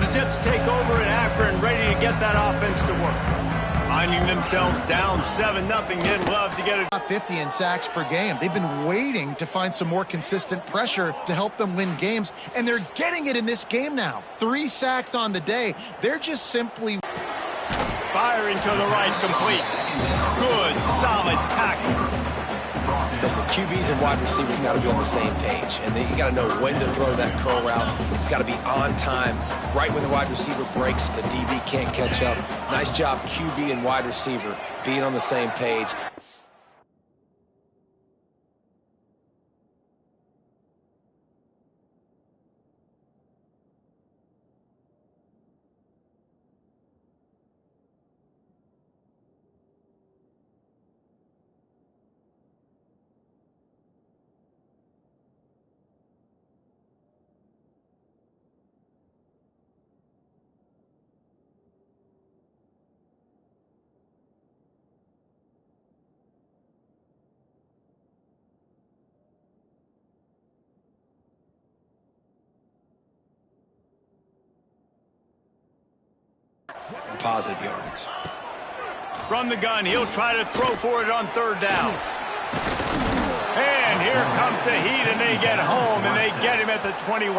Zips take over at Akron, ready to get that offense to work. Finding themselves down 7-0, they'd love to get it. Top 50 in sacks per game. They've been waiting to find some more consistent pressure to help them win games, and they're getting it in this game now. 3 sacks on the day. They're just simply firing to the right, complete. Good, solid tackle. Listen, QBs and wide receivers got to be on the same page, and you got to know when to throw that curl route. It's got to be on time. Right when the wide receiver breaks, the DB can't catch up. Nice job, QB and wide receiver, being on the same page. Positive yards. From the gun, he'll try to throw for it on 3rd down. And here comes the heat, and they get home, and they get him at the 21.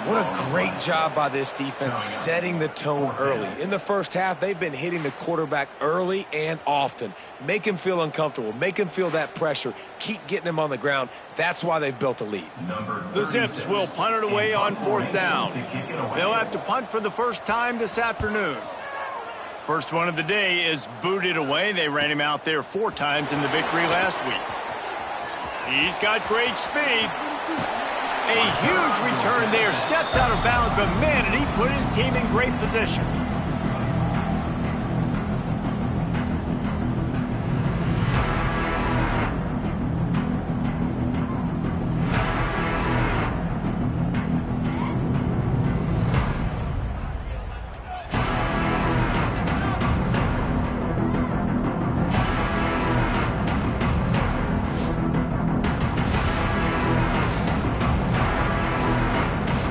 What a great job by this defense setting the tone early. In the first half, they've been hitting the quarterback early and often. Make him feel uncomfortable. Make him feel that pressure. Keep getting him on the ground. That's why they've built a lead. The Zips will punt it away on 4th down. They'll have to punt for the first time this afternoon. First one of the day is booted away. They ran him out there 4 times in the victory last week. He's got great speed. A huge return there. Steps out of bounds, but man, and he put his team in great position.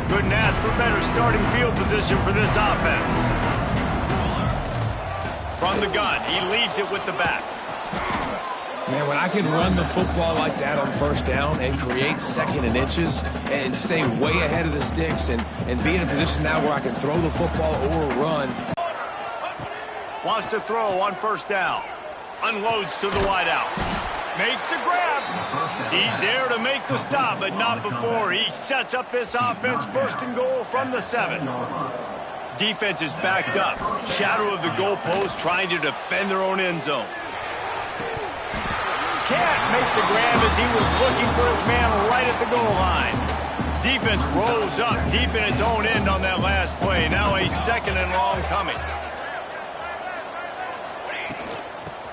Couldn't ask for better starting field position for this offense. From the gun, he leaves it with the back. Man, when I can run the football like that on 1st down and create 2nd and inches and stay way ahead of the sticks and be in a position now where I can throw the football or run. Wants to throw on 1st down. Unloads to the wideout. Makes the grab. He's there to make the stop, but not before he sets up this offense 1st and goal from the 7. Defense is backed up. Shadow of the goalpost trying to defend their own end zone. Can't make the grab as he was looking for his man right at the goal line. Defense rolls up deep in its own end on that last play. Now a 2nd and long coming.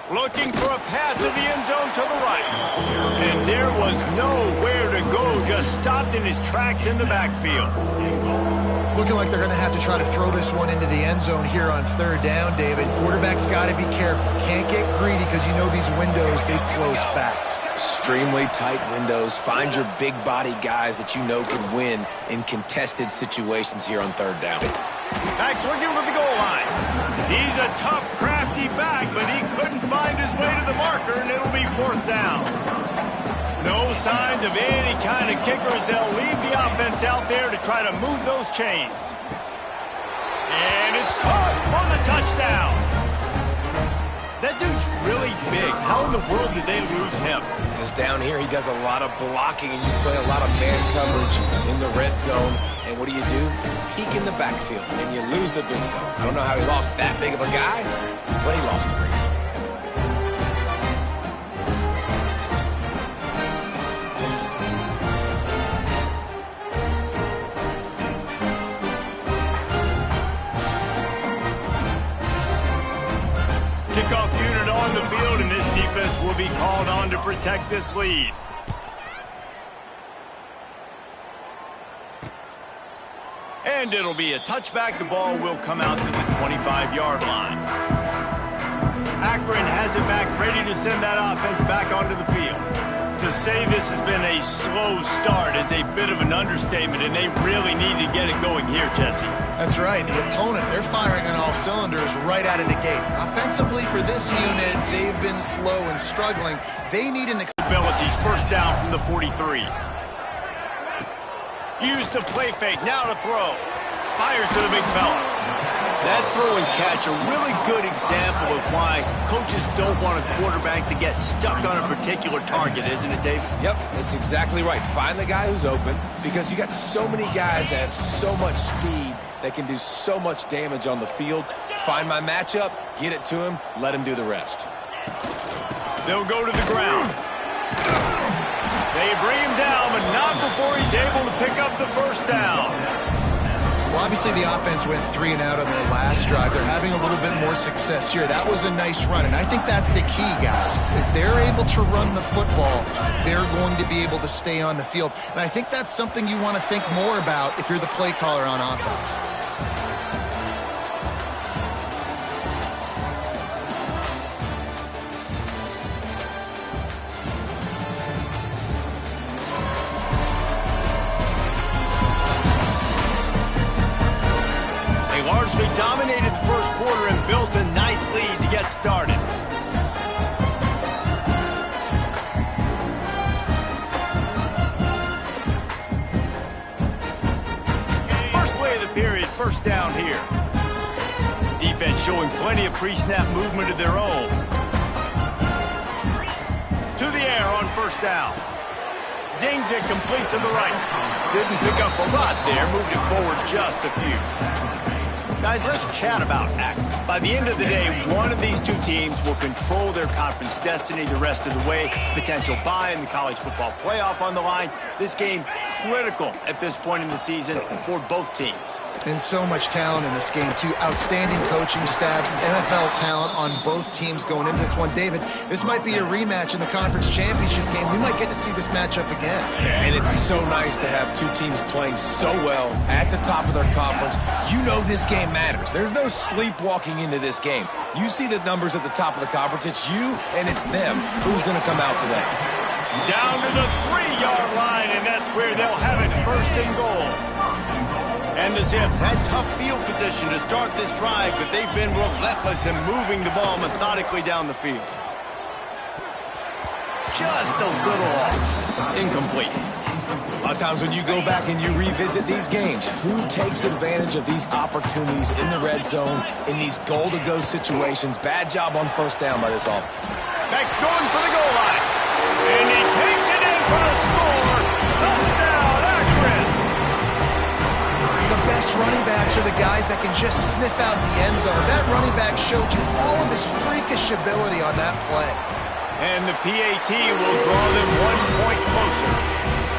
Looking for a path to the end zone to the right. And there was nowhere to go, just stopped in his tracks in the backfield. It's looking like they're going to have to try to throw this one into the end zone here on 3rd down, David. Quarterback's got to be careful. Can't get greedy because you know these windows, they close fast. Extremely tight windows. Find your big body guys that you know can win in contested situations here on 3rd down. Back's looking for the goal line. He's a tough, crafty back, but he couldn't find his way to the marker, and it'll be 4th down. No signs of any kind of kickers. They'll leave the offense out there to try to move those chains. And it's caught on the touchdown. That dude's really big. How in the world did they lose him? Because down here he does a lot of blocking, and you play a lot of man coverage in the red zone. And what do? Peek in the backfield, and you lose the big fella. I don't know how he lost that big of a guy, but he lost the race. Kickoff unit on the field, and this defense will be called on to protect this lead. And it'll be a touchback. The ball will come out to the 25-yard line. Akron has it back, ready to send that offense back onto the field. To To say this has been a slow start is a bit of an understatement, and they really need to get it going here, Jesse. That's right. The opponent, they're firing on all cylinders right out of the gate. Offensively, for this unit, they've been slow and struggling. They need an abilities. First down from the 43. Use the play fake. Now to throw. Fires to the big fella. That throw and catch, a really good example of why coaches don't want a quarterback to get stuck on a particular target, isn't it, Dave? Yep, that's exactly right. Find the guy who's open, because you got so many guys that have so much speed that can do so much damage on the field. Find my matchup, get it to him, let him do the rest. They'll go to the ground. They bring him down, but not before he's able to pick up the first down. Well, obviously the offense went 3 and out on their last drive. They're having a little bit more success here. That was a nice run, and I think that's the key, guys. If they're able to run the football, they're going to be able to stay on the field. And I think that's something you want to think more about if you're the play caller on offense. Dominated the first quarter and built a nice lead to get started. First play of the period, first down here. Defense showing plenty of pre-snap movement of their own. To the air on first down. Zings it complete to the right. Didn't pick up a lot there, moved it forward just a few. Guys, let's chat about Akron. By the end of the day, one of these two teams will control their conference destiny the rest of the way. Potential bye in the college football playoff on the line. This game critical at this point in the season for both teams. And so much talent in this game, too. Outstanding coaching staffs, NFL talent on both teams going into this one. David, this might be a rematch in the conference championship game. We might get to see this matchup again. Yeah, and it's so nice to have two teams playing so well at the top of their conference. You know this game matters. There's no sleepwalking into this game. You see the numbers at the top of the conference. It's you and it's them. Who's going to come out today? Down to the 3-yard line, and that's where they'll have it, first and goal. And the Zips had tough field position to start this drive, but they've been relentless in moving the ball methodically down the field. Just a little off. Incomplete. A lot of times when you go back and you revisit these games, who takes advantage of these opportunities in the red zone, in these goal-to-go situations? Bad job on first down by this offense. Next, going for the goal line. And he takes it in for the score. Touchdown, Akron. The best running backs are the guys that can just sniff out the end zone. That running back showed you all of his freakish ability on that play. And the PAT will draw them 1 point closer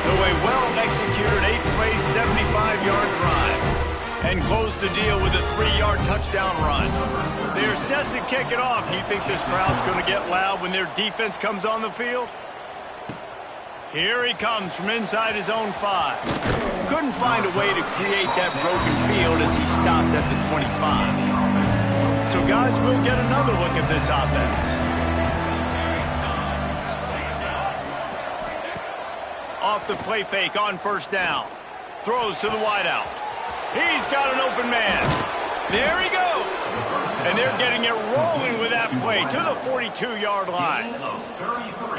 to a well-executed 8-play, 75-yard drive. And close the deal with a 3-yard touchdown run. They're set to kick it off. You think this crowd's going to get loud when their defense comes on the field? Here he comes from inside his own 5. Couldn't find a way to create that broken field as he stopped at the 25. So guys, we'll get another look at this offense. Off the play fake on first down. Throws to the wideout. He's got an open man. There he goes. And they're getting it rolling with that play to the 42-yard line.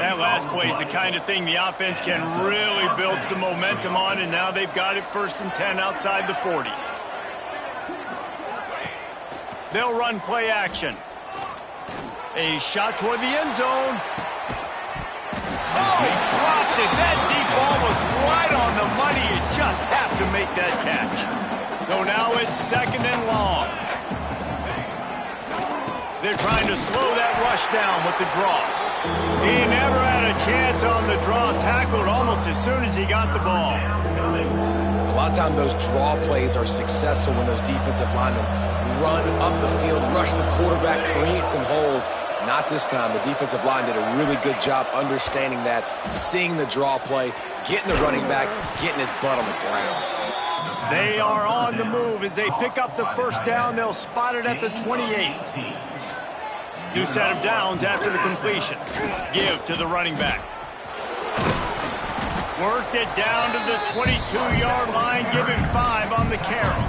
That last play is the kind of thing the offense can really build some momentum on, and now they've got it 1st and 10 outside the 40. They'll run play action. A shot toward the end zone. Oh, he dropped it. That deep ball was right on the money. You just have to make that catch. So now it's 2nd and long. They're trying to slow that rush down with the draw. He never had a chance on the draw. Tackled almost as soon as he got the ball. A lot of times those draw plays are successful when those defensive linemen run up the field, rush the quarterback, create some holes. Not this time. The defensive line did a really good job understanding that, seeing the draw play, getting the running back, getting his butt on the ground. They are on the move as they pick up the first down. They'll spot it at the 28. New set of downs after the completion. Give to the running back. Worked it down to the 22-yard line, give him 5 on the carry.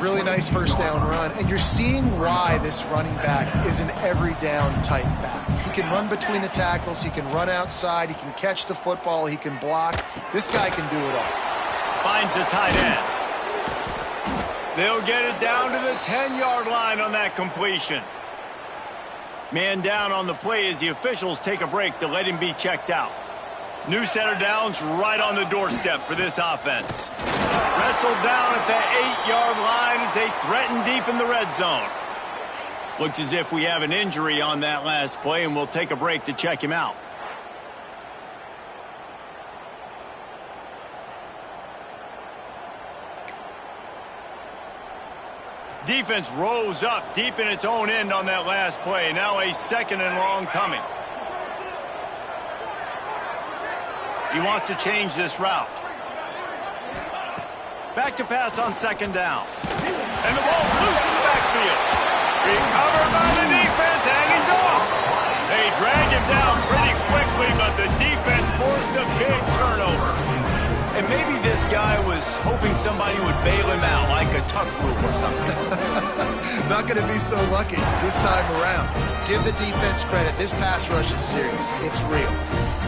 Really nice first down run, and you're seeing why this running back is an every down type back. He can run between the tackles, he can run outside, he can catch the football, he can block. This guy can do it all. Finds the tight end. They'll get it down to the 10-yard line on that completion. Man down on the play as the officials take a break to let him be checked out. New set of downs right on the doorstep for this offense. Wrestled down at the 8-yard line as they threaten deep in the red zone. Looks as if we have an injury on that last play, and we'll take a break to check him out. Defense rose up deep in its own end on that last play. Now a second and long coming. He wants to change this route. Back to pass on second down. And the ball's loose in the backfield. Recovered by the defense, and he's off. They dragged him down pretty quickly, but the defense forced a big turnover. And maybe this guy was hoping somebody would bail him out, like a tuck rule or something. Not going to be so lucky this time around. Give the defense credit. This pass rush is serious. It's real.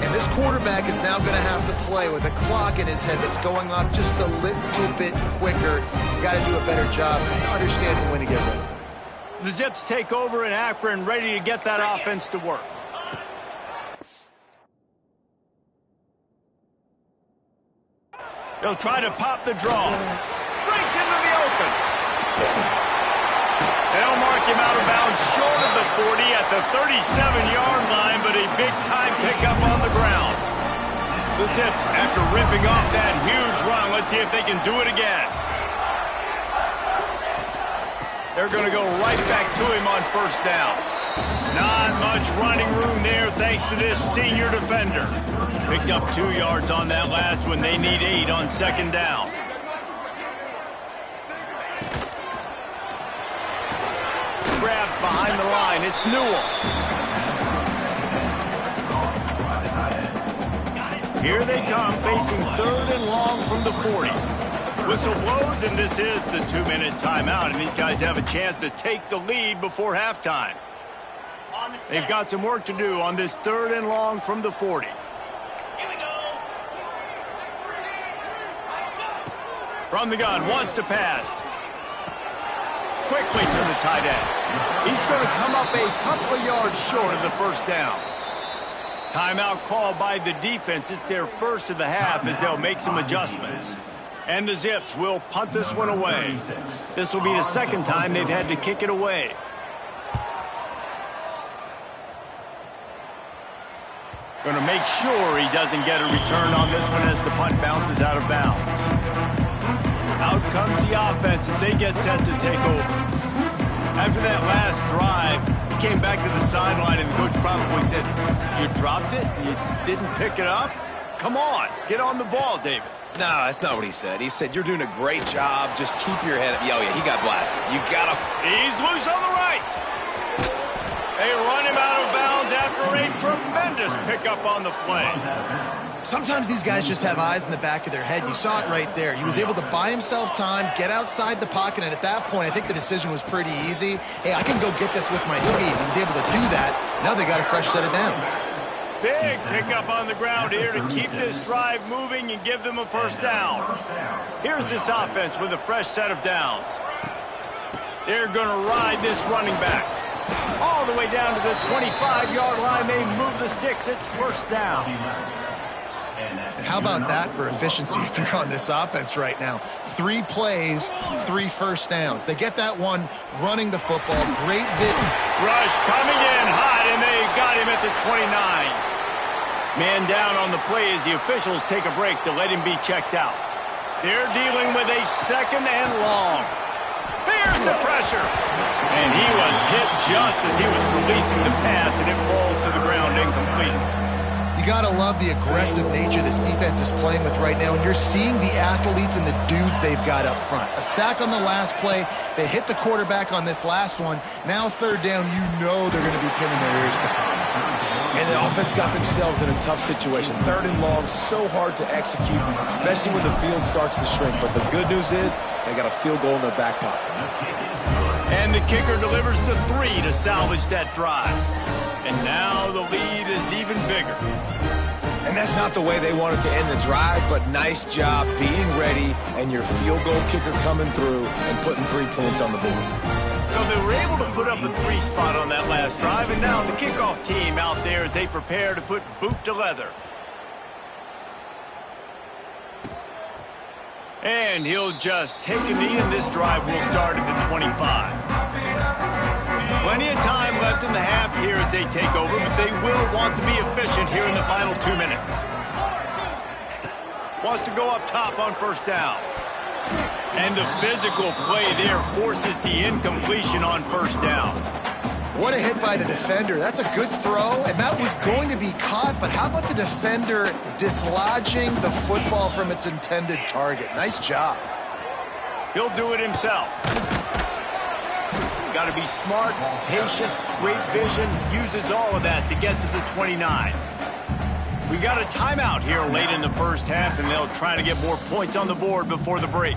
And this quarterback is now going to have to play with a clock in his head that's going off just a little bit quicker. He's got to do a better job understanding when to get ready. The Zips take over in Akron, ready to get that offense to work. They'll try to pop the draw. Breaks into the open. They'll mark him out of bounds short of the 40 at the 37-yard line, but a big-time pickup on the ground. The Zips, after ripping off that huge run, let's see if they can do it again. They're going to go right back to him on first down. Not much running room there thanks to this senior defender. Picked up 2 yards on that last one. They need 8 on second down. Grabbed behind the line. It's Newell. Here they come, facing 3rd and long from the 40. Whistle blows, and this is the 2-minute timeout, and these guys have a chance to take the lead before halftime. They've got some work to do on this 3rd and long from the 40. From the gun, wants to pass. Quickly to the tight end. He's going to come up a couple of yards short of the first down. Timeout called by the defense. It's their first of the half as they'll make some adjustments. And the Zips will punt this one away. This will be the second time they've had to kick it away. Going to make sure he doesn't get a return on this one as the punt bounces out of bounds. Out comes the offense as they get set to take over. After that last drive, he came back to the sideline and the coach probably said, "You dropped it? You didn't pick it up? Come on, get on the ball, David." No, that's not what he said. He said, "You're doing a great job. Just keep your head up." Oh, yeah, he got blasted. You got him. He's loose on the right. They run him out of bounds after a tremendous pickup on the play. Sometimes these guys just have eyes in the back of their head. You saw it right there. He was able to buy himself time, get outside the pocket, and at that point, I think the decision was pretty easy. Hey, I can go get this with my feet. He was able to do that. Now they got a fresh set of downs. Big pickup on the ground here to keep this drive moving and give them a first down. Here's this offense with a fresh set of downs. They're going to ride this running back. All the way down to the 25-yard line. They move the sticks. It's first down. And how about that for efficiency if you're on this offense right now? 3 plays, 3 first downs. They get that one running the football. Great vision. Rush coming in hot, and they got him at the 29. Man down on the play as the officials take a break to let him be checked out. They're dealing with a second and long. Here's the pressure. And he was hit just as he was releasing the pass, and it falls to the ground incomplete. You got to love the aggressive nature this defense is playing with right now, and you're seeing the athletes and the dudes they've got up front. A sack on the last play. They hit the quarterback on this last one. Now 3rd down, you know they're going to be pinning their ears back. And the offense got themselves in a tough situation. 3rd and long, so hard to execute, especially when the field starts to shrink. But the good news is they got a field goal in their back pocket. And the kicker delivers the 3 to salvage that drive. And now the lead is even bigger. And that's not the way they wanted to end the drive, but nice job being ready and your field goal kicker coming through and putting 3 points on the board. So they were able to put up a 3 spot on that last drive, and now the kickoff team out there as they prepare to put boot to leather. And he'll just take a knee, and this drive will start at the 25. Plenty of time left in the half here as they take over, but they will want to be efficient here in the final 2 minutes. Wants to go up top on 1st down. And the physical play there forces the incompletion on 1st down. What a hit by the defender. That's a good throw, and that was going to be caught, but how about the defender dislodging the football from its intended target? Nice job. He'll do it himself. Got to be smart, patient, great vision, uses all of that to get to the 29. We got a timeout here late in the 1st half, and they'll try to get more points on the board before the break.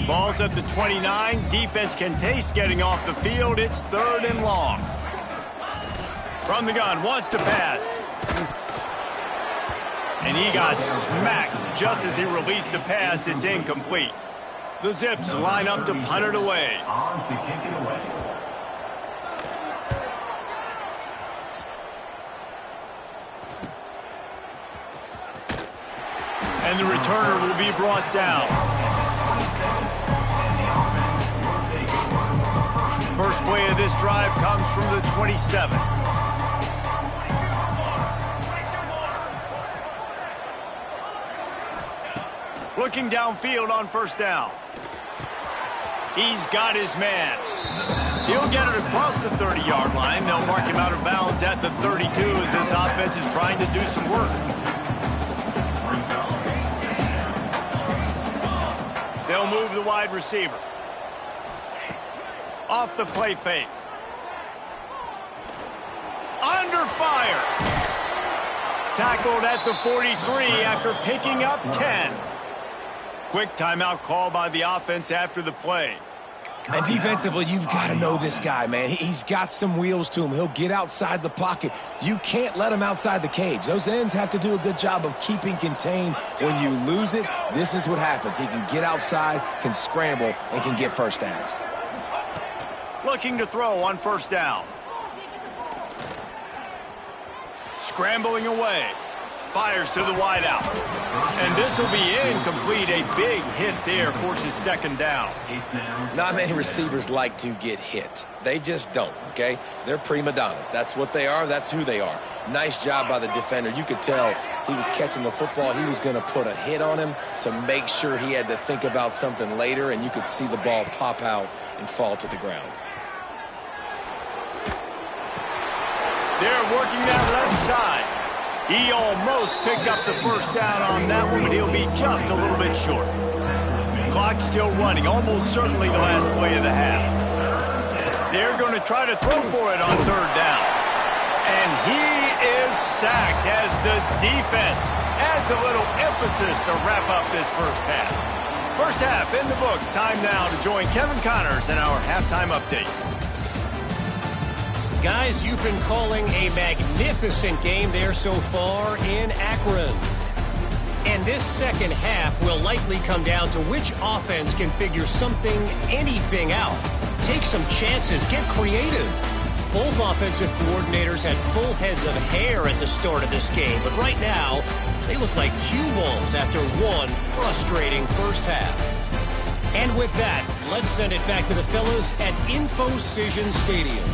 Ball's at the 29. Defense can taste getting off the field. It's 3rd and long. From the gun, wants to pass. And he got smacked just as he released the pass. It's incomplete. The Zips line up to punt it away. On to kick it away. And the returner will be brought down. First play of this drive comes from the 27. Looking downfield on 1st down. He's got his man. He'll get it across the 30-yard line. They'll mark him out of bounds at the 32 as this offense is trying to do some work. They'll move the wide receiver. Off the play fake. Under fire. Tackled at the 43 after picking up 10. Quick timeout call by the offense after the play. And defensively, you've got to know this guy, man. He's got some wheels to him. He'll get outside the pocket. You can't let him outside the cage. Those ends have to do a good job of keeping contained. When you lose it, this is what happens. He can get outside, can scramble, and can get 1st downs. Looking to throw on 1st down. Scrambling away. Fires to the wideout. And this will be incomplete. A big hit there forces 2nd down. Not many receivers like to get hit. They just don't, okay? They're prima donnas. That's what they are. That's who they are. Nice job by the defender. You could tell he was catching the football. He was going to put a hit on him to make sure he had to think about something later, and you could see the ball pop out and fall to the ground. They're working that left side. He almost picked up the 1st down on that one, but he'll be just a little bit short. Clock still running, almost certainly the last play of the half. They're going to try to throw for it on 3rd down. And he is sacked as the defense adds a little emphasis to wrap up this 1st half. 1st half in the books. Time now to join Kevin Connors in our halftime update. Guys, you've been calling a magnificent game there so far in Akron. And this 2nd half will likely come down to which offense can figure anything out. Take some chances, get creative. Both offensive coordinators had full heads of hair at the start of this game, but right now, they look like cue balls after one frustrating 1st half. And with that, let's send it back to the fellas at InfoCision Stadium.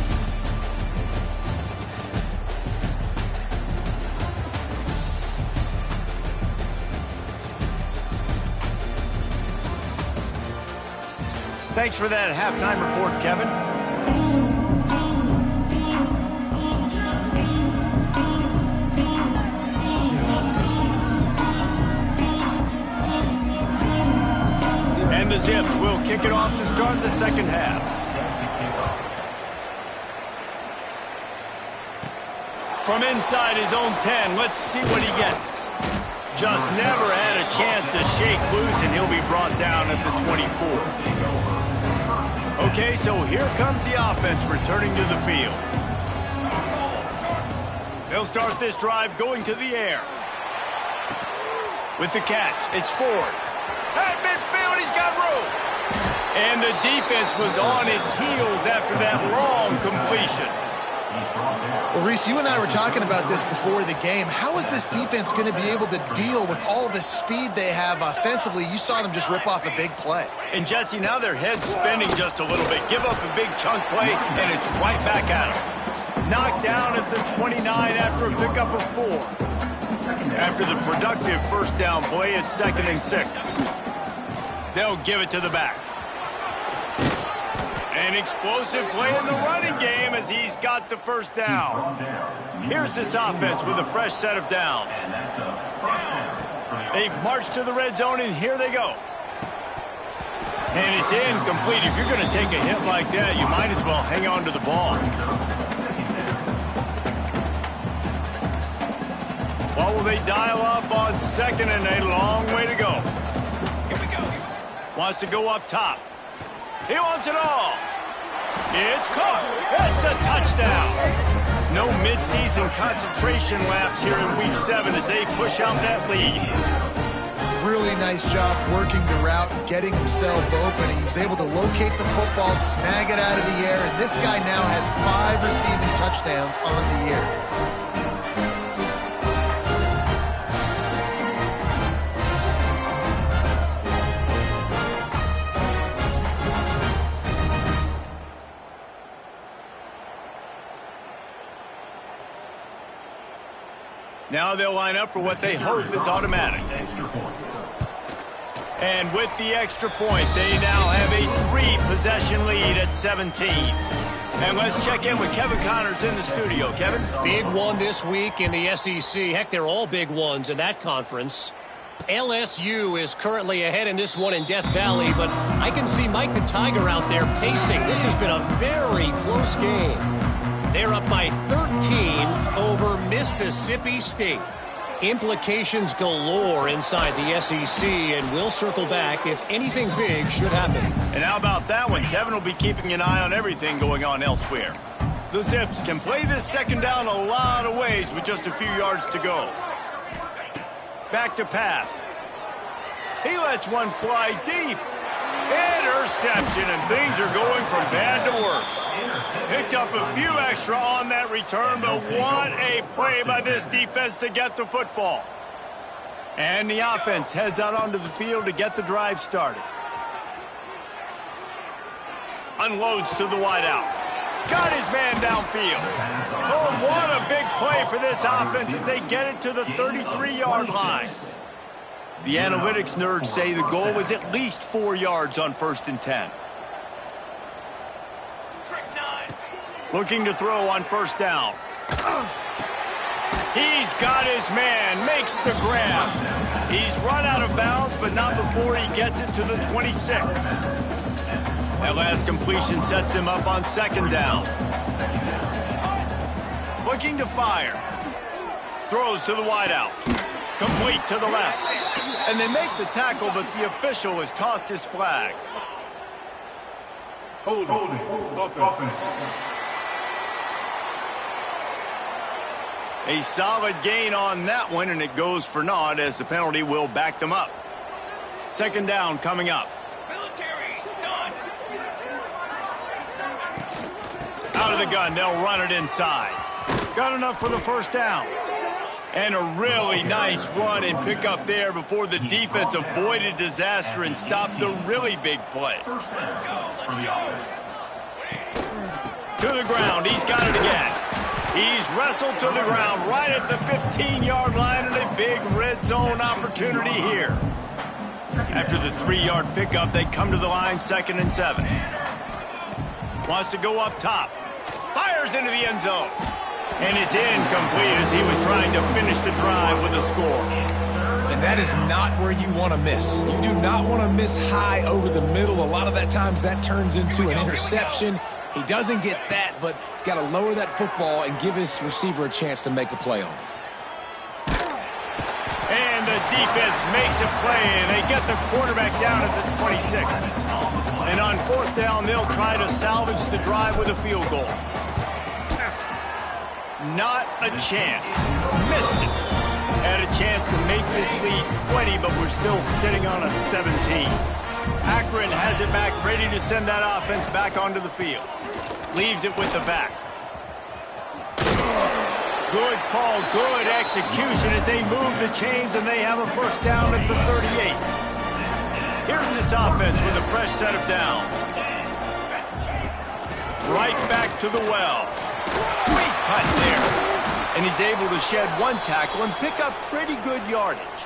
Thanks for that halftime report, Kevin. And the Zips will kick it off to start the 2nd half. from inside his own 10. Let's see what he gets. Just never had a chance to shake loose, and he'll be brought down at the 24. Okay, so here comes the offense returning to the field. They'll start this drive going to the air. With the catch, it's Ford. At midfield, he's got room. And the defense was on its heels after that long completion. Well, Reese, you and I were talking about this before the game. How is this defense going to be able to deal with all the speed they have offensively? You saw them just rip off a big play. And, Jesse, now their head's spinning just a little bit. Give up a big chunk play, and it's right back at them. Knocked down at the 29 after a pickup of 4. After the productive first down play, it's 2nd and 6. They'll give it to the back. An explosive play in the running game as he's got the first down. Here's this offense with a fresh set of downs. They've marched to the red zone, and here they go. And it's incomplete. If you're going to take a hit like that, you might as well hang on to the ball. What will they dial up on 2nd and a long way to go? Here we go. Wants to go up top. He wants it all. It's caught. It's a touchdown. No midseason concentration laps here in Week 7 as they push out that lead. Really nice job working the route, getting himself open. He was able to locate the football, snag it out of the air, and this guy now has 5 receiving touchdowns on the year. Now they'll line up for what they hope is automatic. And with the extra point, they now have a 3-possession lead at 17. And let's check in with Kevin Connors in the studio. Kevin? Big one this week in the SEC. Heck, they're all big ones in that conference. LSU is currently ahead in this one in Death Valley, but I can see Mike the Tiger out there pacing. This has been a very close game. They're up by 13 over Mississippi State. Implications galore inside the SEC, and we'll circle back if anything big should happen. And how about that one? Kevin will be keeping an eye on everything going on elsewhere. The Zips can play this second down a lot of ways with just a few yards to go. Back to pass. He lets one fly deep. Interception, and things are going from bad to worse. Picked up a few extra on that return, but what a play by this defense to get the football. And the offense heads out onto the field to get the drive started. Unloads to the wideout. Got his man downfield. Oh, what a big play for this offense as they get it to the 33-yard line. The analytics nerds say the goal was at least 4 yards on 1st and 10. Looking to throw on 1st down. He's got his man, makes the grab. He's run out of bounds, but not before he gets it to the 26. That last completion sets him up on 2nd down. Looking to fire. Throws to the wideout. Complete to the left. And they make the tackle, but the official has tossed his flag. Hold it. Offense. A solid gain on that one, and it goes for naught as the penalty will back them up. 2nd down coming up. Military stun. Out of the gun, they'll run it inside. Got enough for the 1st down. And a really nice run and pick up there before the defense avoided disaster and stopped the really big play. To the ground, he's got it again. He's wrestled to the ground right at the 15-yard line, and a big red zone opportunity here. After the 3-yard pickup, they come to the line 2nd and 7. Wants to go up top. Fires into the end zone. And it's incomplete as he was trying to finish the drive with a score. And that is not where you want to miss. You do not want to miss high over the middle. A lot of that times that turns into an interception. He doesn't get that, but he's got to lower that football and give his receiver a chance to make a play on it. And the defense makes a play, and they get the quarterback down at the 26. And on 4th down, they'll try to salvage the drive with a field goal. Not a chance. Missed it. Had a chance to make this lead 20, but we're still sitting on a 17. Akron has it back, ready to send that offense back onto the field. Leaves it with the back. Good call, good execution as they move the chains, and they have a first down at the 38. Here's this offense with a fresh set of downs. Right back to the well. Sweet cut there. And he's able to shed one tackle and pick up pretty good yardage.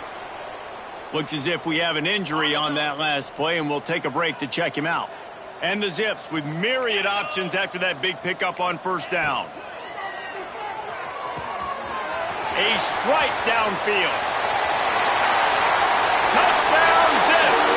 Looks as if we have an injury on that last play, and we'll take a break to check him out. And the Zips with myriad options after that big pickup on first down. A strike downfield. Touchdown, Zips!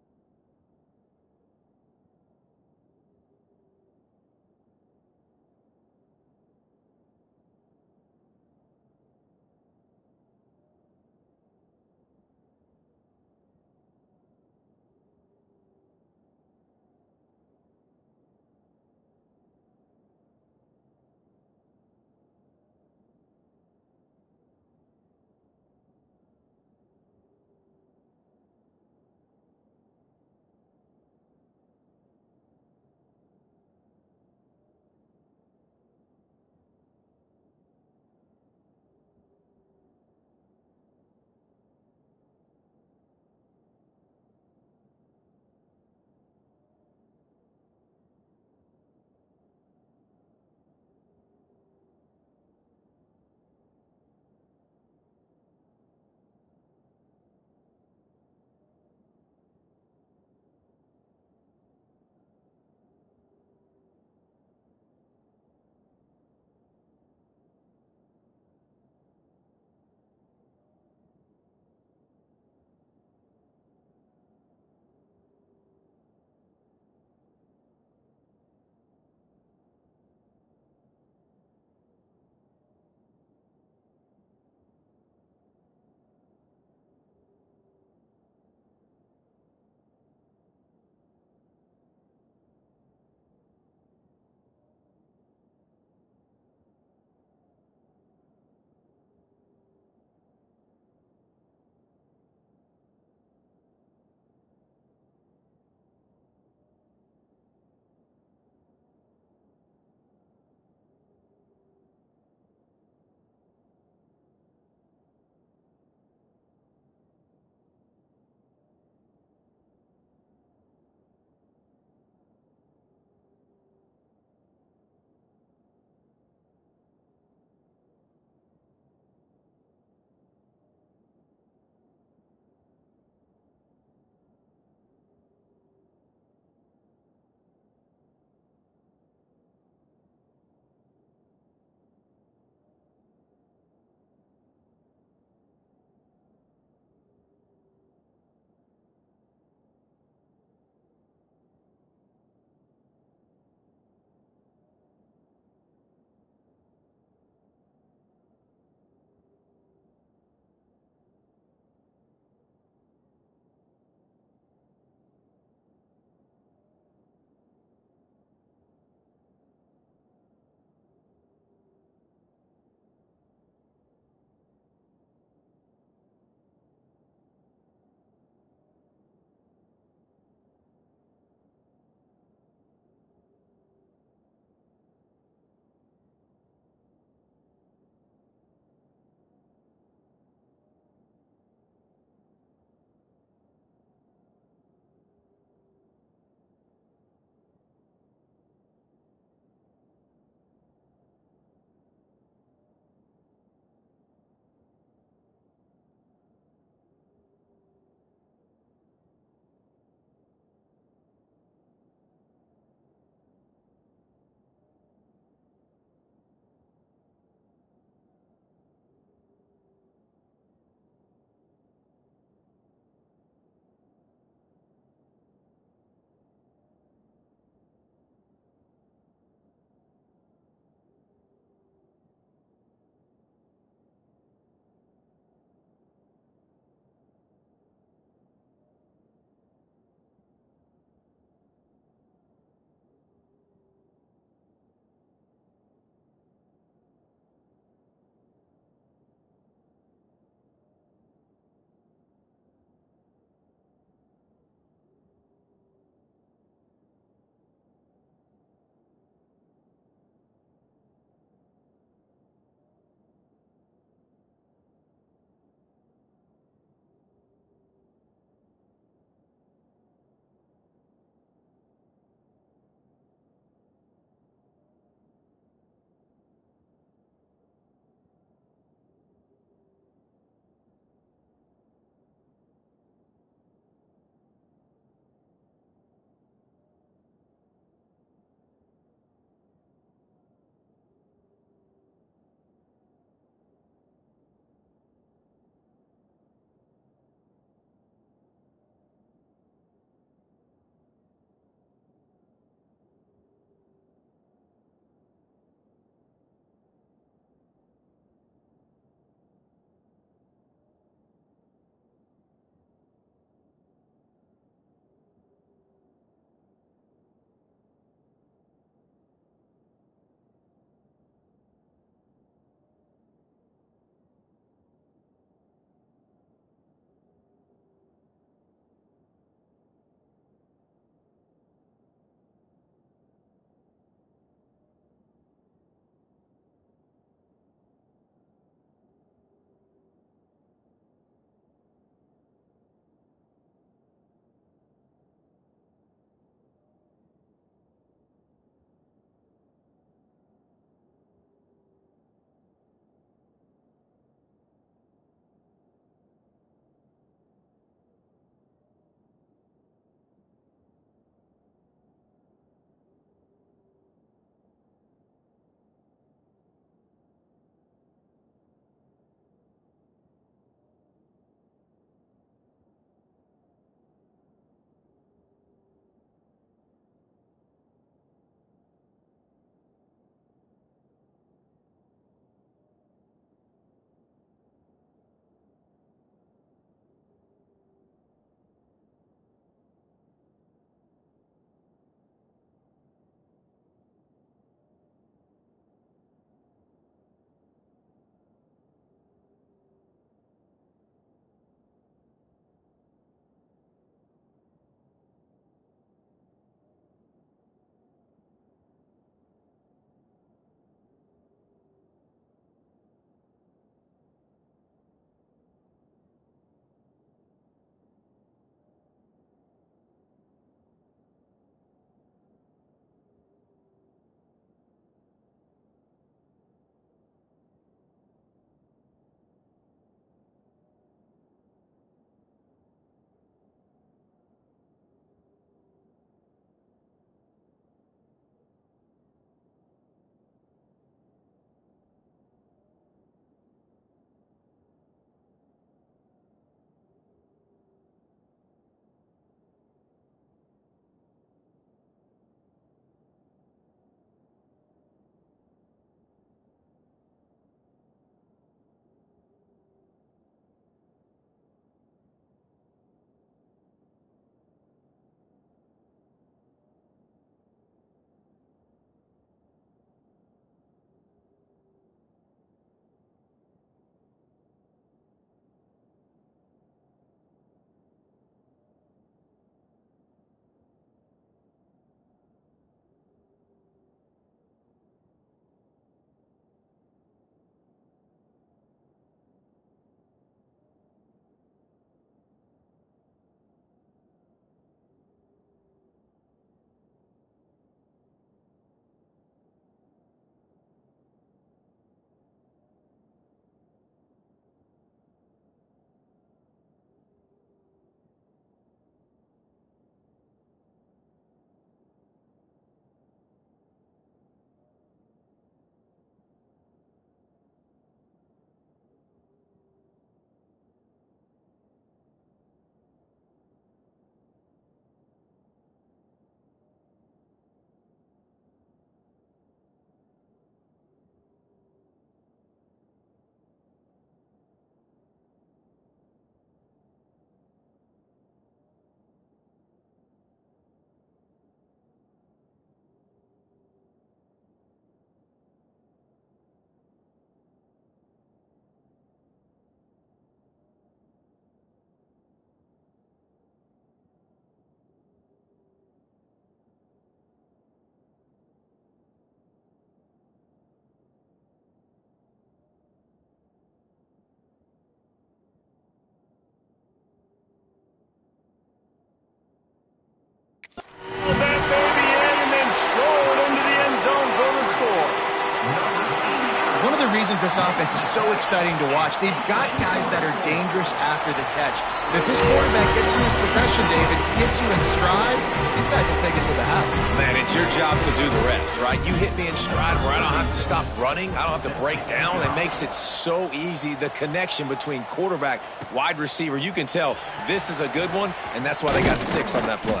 this offense is so exciting to watch. They've got guys that are dangerous after the catch. And if this quarterback gets through his progression, David, hits you in stride, these guys will take it to the house. Man, it's your job to do the rest, right? You hit me in stride where I don't have to stop running. I don't have to break down. It makes it so easy. The connection between quarterback, wide receiver, you can tell this is a good one, and that's why they got 6 on that play.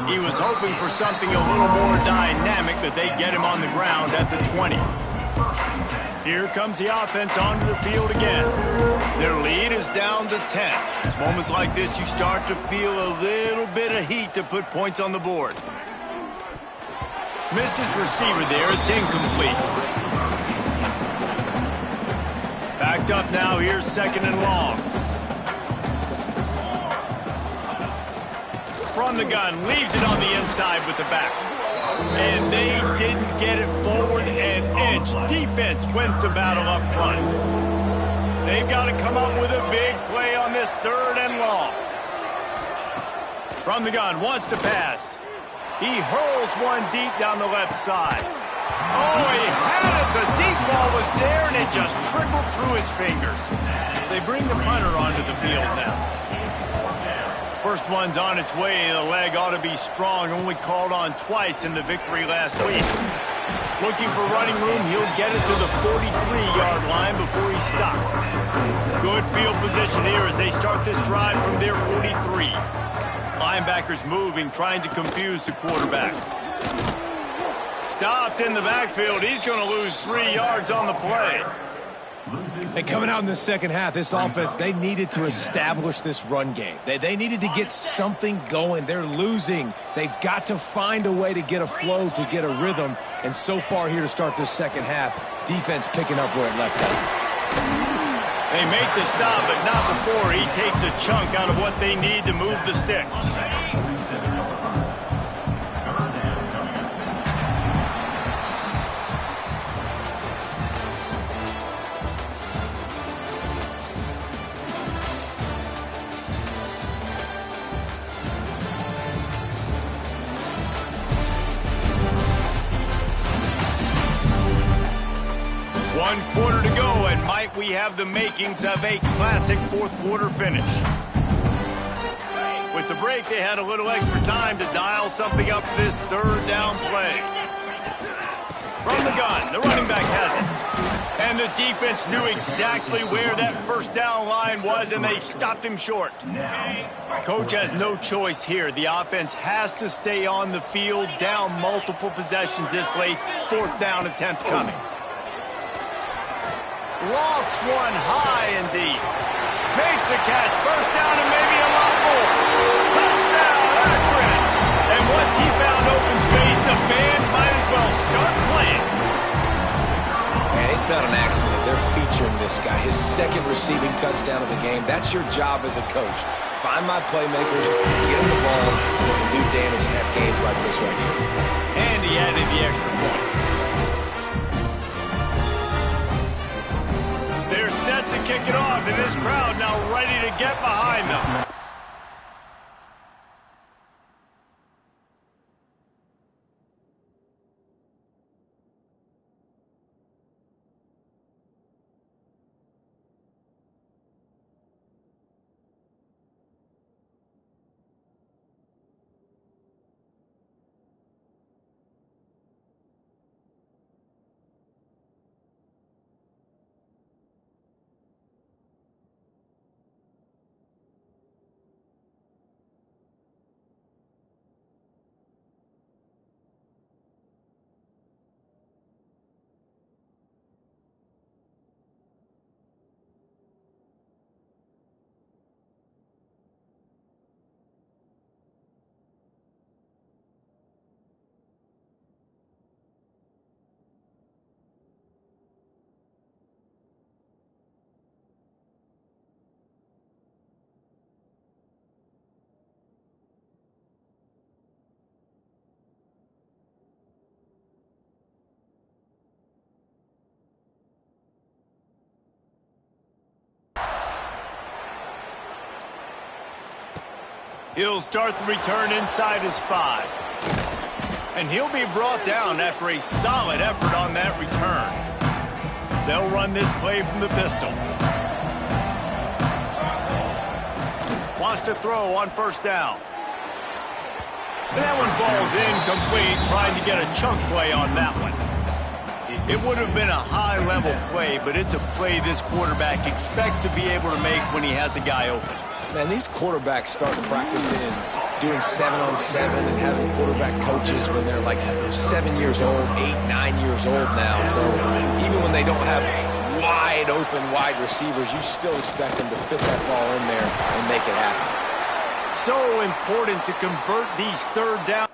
He was hoping for something a little more dynamic, but they get him on the ground at the 20. Here comes the offense onto the field again. Their lead is down to 10. It's moments like this you start to feel a little bit of heat to put points on the board. Missed his receiver there. It's incomplete. Backed up now. Here's 2nd and long. From the gun, leaves it on the inside with the back. And they didn't get it forward an inch. Defense wins the battle up front. They've got to come up with a big play on this 3rd and long. From the gun, wants to pass. He hurls one deep down the left side. Oh, he had it. The deep ball was there, and it just trickled through his fingers. They bring the punter onto the field now. First one's on its way. The leg ought to be strong. Only called on twice in the victory last week. Looking for running room. He'll get it to the 43-yard line before he's stopped. Good field position here as they start this drive from their 43. Linebackers moving, trying to confuse the quarterback. Stopped in the backfield. He's going to lose 3 yards on the play. And coming out in the second half, this offense, they needed to establish this run game. They needed to get something going. They're losing. They've got to find a way to get a flow, to get a rhythm. And so far here to start this second half, defense picking up where it left off. They make the stop, but not before he takes a chunk out of what they need to move the sticks. One quarter to go, and might we have the makings of a classic fourth quarter finish. With the break, they had a little extra time to dial something up for this 3rd down play. From the gun, the running back has it. And the defense knew exactly where that 1st down line was, and they stopped him short. Coach has no choice here. The offense has to stay on the field, down multiple possessions this late. 4th down attempt coming. Lofts one high and deep. Makes a catch. 1st down and maybe a lot more. Touchdown, Akron. And once he found open space, the band might as well start playing. Man, it's not an accident. They're featuring this guy. His 2nd receiving touchdown of the game. That's your job as a coach. Find my playmakers, get them the ball so they can do damage and have games like this right here. And he added the extra point. They're set to kick it off, and this crowd now ready to get behind them. He'll start the return inside his 5. And he'll be brought down after a solid effort on that return. They'll run this play from the pistol. Wants to throw on first down. And that one falls incomplete, trying to get a chunk play on that one. It would have been a high-level play, but it's a play this quarterback expects to be able to make when he has a guy open. Man, these quarterbacks start practicing doing 7-on-7 and having quarterback coaches when they're like 7 years old, 8, 9 years old now. So even when they don't have wide open wide receivers, you still expect them to fit that ball in there and make it happen. So important to convert these third downs.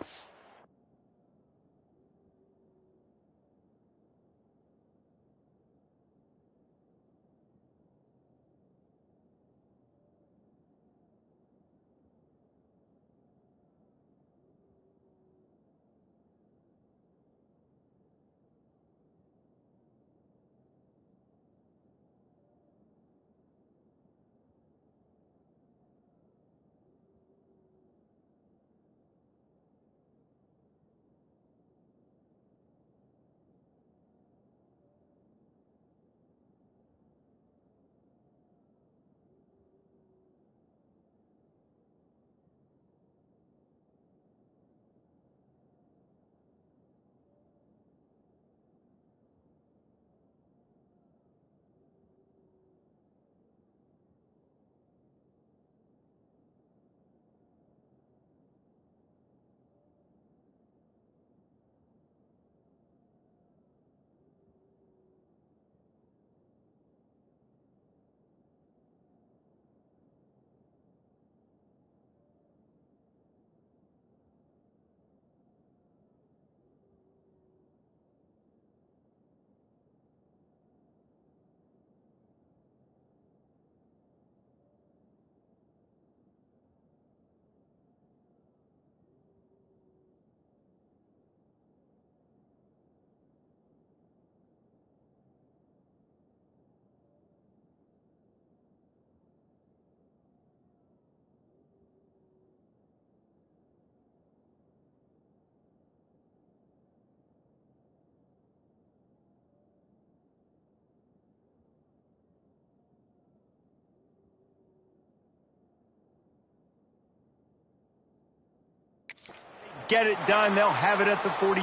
Get it done. They'll have it at the 42.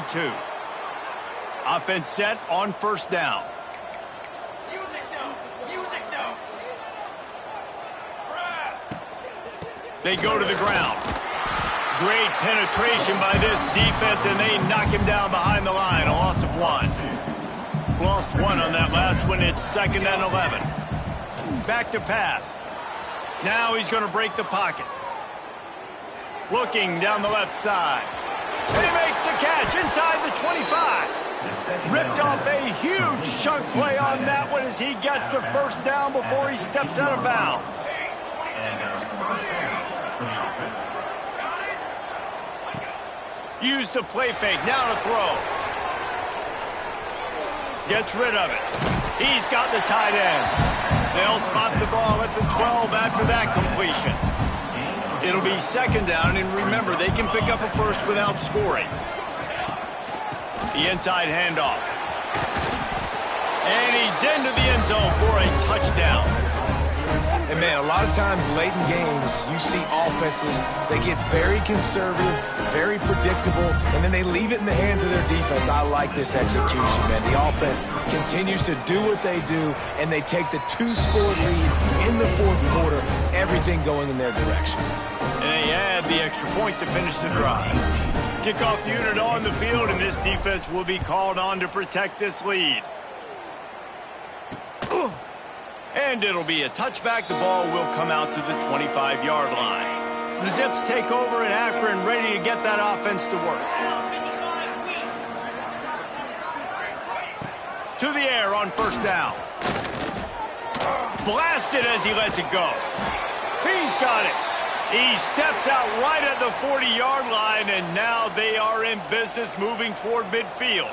Offense set on first down. Music now. Music now. Press. They go to the ground. Great penetration by this defense, and they knock him down behind the line. A loss of 1. Lost 1 on that last one. It's 2nd and 11. Back to pass. Now he's going to break the pocket. Looking down the left side. And he makes the catch inside the 25. Ripped off a huge chunk play on that one as he gets the first down before he steps out of bounds. Use the play fake. Now to throw. Gets rid of it. He's got the tight end. They'll spot the ball at the 12 after that completion. It'll be 2nd down, and remember, they can pick up a first without scoring. The inside handoff. And he's into the end zone for a touchdown. And, man, a lot of times late in games, you see offenses, they get very conservative, very predictable, and then they leave it in the hands of their defense. I like this execution, man. The offense continues to do what they do, and they take the 2-score lead in the 4th quarter, everything going in their direction. And they add the extra point to finish the drive. Kickoff unit on the field, and this defense will be called on to protect this lead. And it'll be a touchback. The ball will come out to the 25-yard line. The Zips take over in Akron, ready to get that offense to work. To the air on first down. Blasted as he lets it go. He's got it. He steps out right at the 40-yard line, and now they are in business moving toward midfield.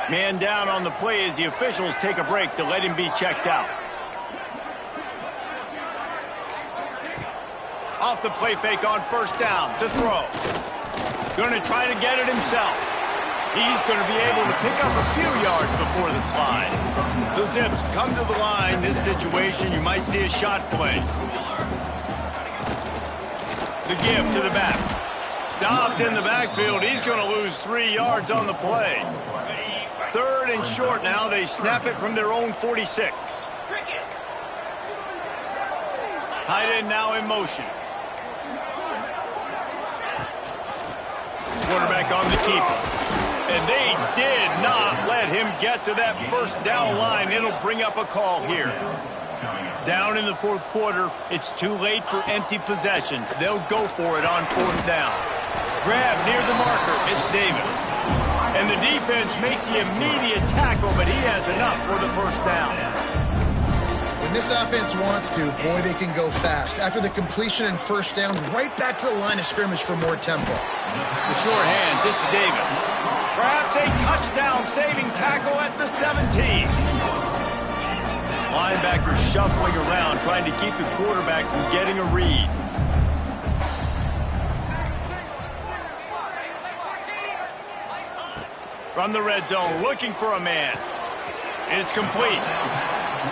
Man down on the play as the officials take a break to let him be checked out. Off the play fake on first down to throw. Going to try to get it himself. He's going to be able to pick up a few yards before the slide. The Zips come to the line. This situation, you might see a shot play. The give to the back. Stopped in the backfield. He's going to lose 3 yards on the play. 3rd and short now. They snap it from their own 46. Tight end now in motion. Quarterback on the keeper. And they did not let him get to that first down line. It'll bring up a call here. Down in the 4th quarter, it's too late for empty possessions. They'll go for it on 4th down. Grab near the marker. It's Davis. And the defense makes the immediate tackle, but he has enough for the first down. When this offense wants to, boy, they can go fast. After the completion and first down, right back to the line of scrimmage for more tempo. The short hands, it's Davis. Perhaps a touchdown-saving tackle at the 17. Linebacker shuffling around, trying to keep the quarterback from getting a read. From the red zone, looking for a man. It's complete.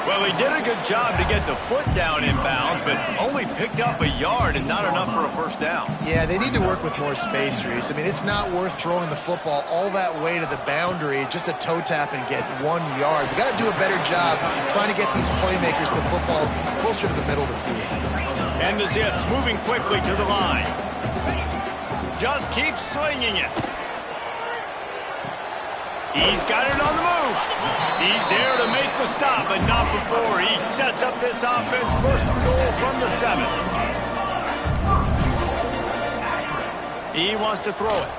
Well, he did a good job to get the foot down in bounds, but only picked up a yard and not enough for a first down. Yeah, they need to work with more space, Reese. I mean, it's not worth throwing the football all that way to the boundary, just a toe tap and get 1 yard. You got to do a better job trying to get these playmakers the football closer to the middle of the field. And the Zips moving quickly to the line. Just keep slinging it. He's got it on the move. He's there to make the stop, but not before. He sets up this offense first and goal from the 7. He wants to throw it.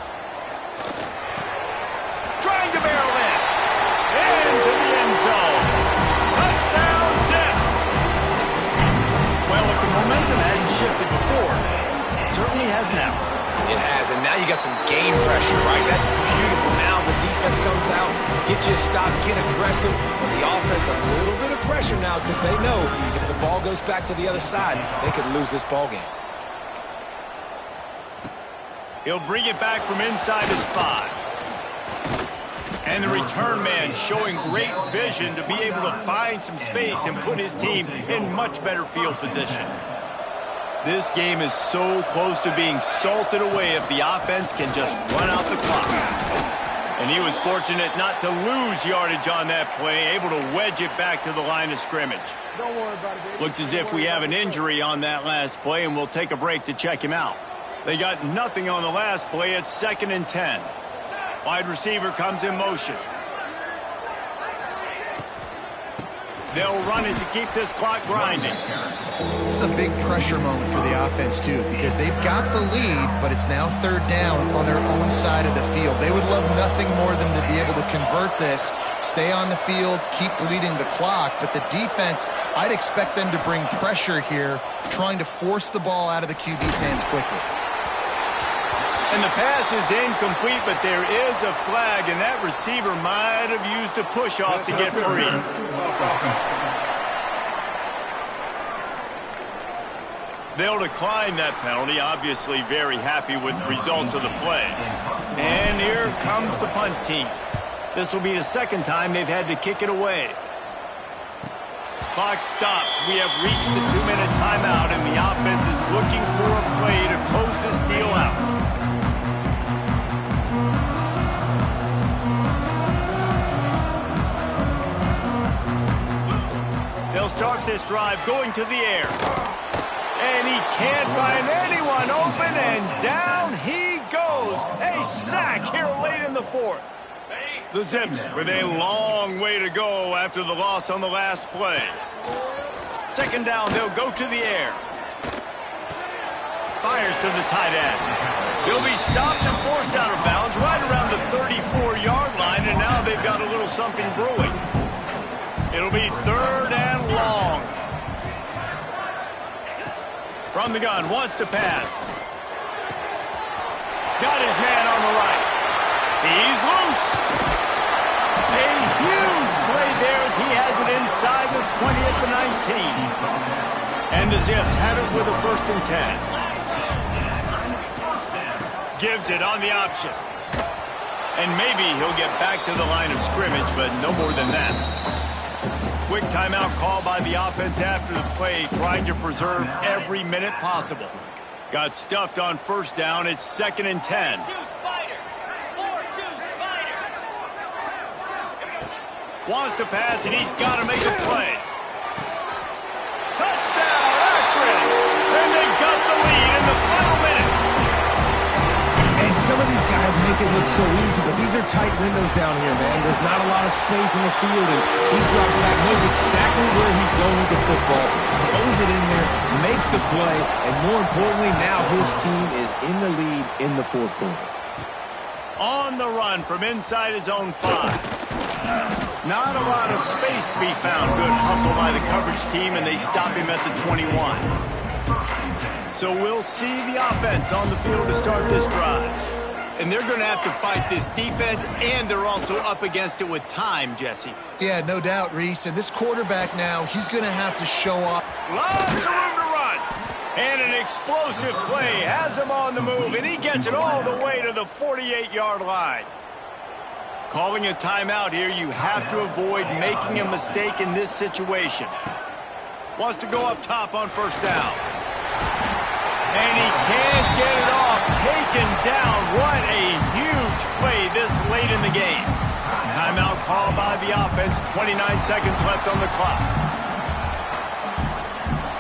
Trying to barrel in. Into the end zone. Touchdown, Zips. Well, if the momentum hadn't shifted before, it certainly has now. It has, and now you got some game pressure, right? That's beautiful. Now the defense comes out, get you a stop, get aggressive, but the offense a little bit of pressure now because they know if the ball goes back to the other side, they could lose this ball game. He'll bring it back from inside his 5. And the return man showing great vision to be able to find some space and put his team in much better field position. This game is so close to being salted away if the offense can just run out the clock. And he was fortunate not to lose yardage on that play, able to wedge it back to the line of scrimmage. Don't worry about it, baby. Looks as if we have an injury on that last play, and we'll take a break to check him out. They got nothing on the last play. It's 2nd and 10. Wide receiver comes in motion. They'll run it to keep this clock grinding. This is a big pressure moment for the offense, too, because they've got the lead, but it's now 3rd down on their own side of the field. They would love nothing more than to be able to convert this, stay on the field, keep leading the clock, but the defense, I'd expect them to bring pressure here, trying to force the ball out of the QB's hands quickly. And the pass is incomplete, but there is a flag, and that receiver might have used a push-off to get free. They'll decline that penalty, obviously very happy with the results of the play. And here comes the punt team. This will be the 2nd time they've had to kick it away. Clock stops. We have reached the 2-minute timeout, and the offense is looking for a play to close this deal out. They'll start this drive going to the air. And he can't find anyone open, and down he goes. A sack here late in the 4th. The Zips with a long way to go after the loss on the last play. 2nd down, they'll go to the air. Fires to the tight end. He'll be stopped and forced out of bounds right around the 34-yard line, and now they've got a little something brewing. It'll be 3rd and long. From the gun, wants to pass. Got his man on the right. He's loose. A huge play there as he has it inside the 20 at the 19. And the Zips have it with a 1st and 10. Gives it on the option. And maybe he'll get back to the line of scrimmage, but no more than that. Quick timeout call by the offense after the play, trying to preserve every minute possible. Got stuffed on first down. It's 2nd and 10. 4-2 Spider. 4-2 Spider. Wants to pass, and he's got to make a play. Touchdown, Akron! And they've got the lead in the final minute. And some of these guys make it look so easy, but these are tight windows down here, man. There's not a lot of space in the field, and he drops back, knows exactly where he's going with the football, throws it in there, makes the play, and more importantly, now his team is in the lead in the fourth quarter. On the run from inside his own 5. Not a lot of space to be found. Good hustle by the coverage team, and they stop him at the 21. So we'll see the offense on the field to start this drive. And they're going to have to fight this defense, and they're also up against it with time, Jesse. Yeah, no doubt, Reese. And this quarterback now, he's going to have to show up. Lots of room to run. And an explosive play has him on the move, and he gets it all the way to the 48-yard line. Calling a timeout here, you have to avoid making a mistake in this situation. Wants to go up top on first down. And he can't get it off. Taken down. What a huge play this late in the game. Timeout called by the offense. 29 seconds left on the clock.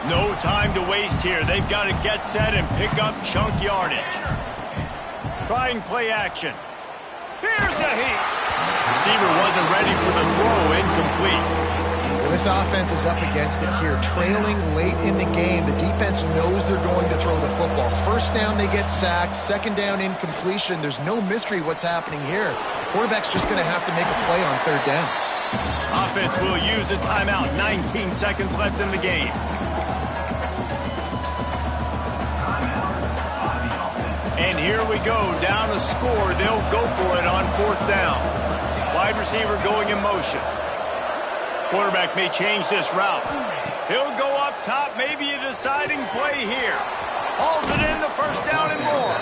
No time to waste here. They've got to get set and pick up chunk yardage. Trying play action. Here's a heat. Receiver wasn't ready for the throw. Incomplete. Well, this offense is up against it here. Trailing late in the game, the defense knows they're going to throw the football. First down, they get sacked. Second down, incompletion. There's no mystery what's happening here. Quarterback's just going to have to make a play on third down. Offense will use a timeout. 19 seconds left in the game. And here we go. Down a score. They'll go for it on fourth down. Wide receiver going in motion. Quarterback may change this route. He'll go up top. Maybe a deciding play here. Hauls it in the first down and more.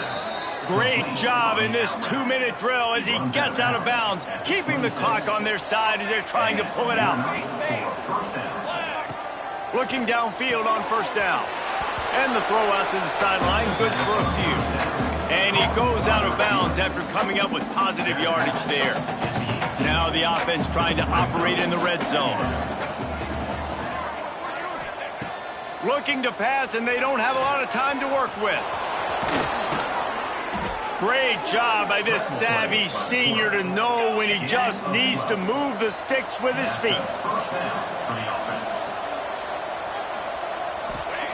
Great job in this 2-minute drill as he gets out of bounds, keeping the clock on their side as they're trying to pull it out. Looking downfield on first down. And the throw out to the sideline, good for a few. And he goes out of bounds after coming up with positive yardage there. Now the offense trying to operate in the red zone. Looking to pass, and they don't have a lot of time to work with. Great job by this savvy senior to know when he just needs to move the sticks with his feet.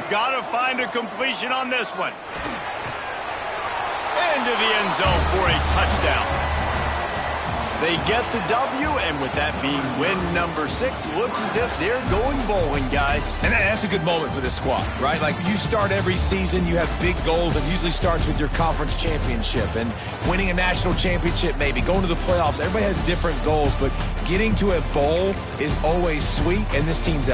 Got to find a completion on this one. Into the end zone for a touchdown. They get the W, and with that being win number 6, looks as if they're going bowling, guys. And that's a good moment for this squad, right? Like, you start every season, you have big goals. It usually starts with your conference championship and winning a national championship, maybe going to the playoffs. Everybody has different goals, but getting to a bowl is always sweet, and this team's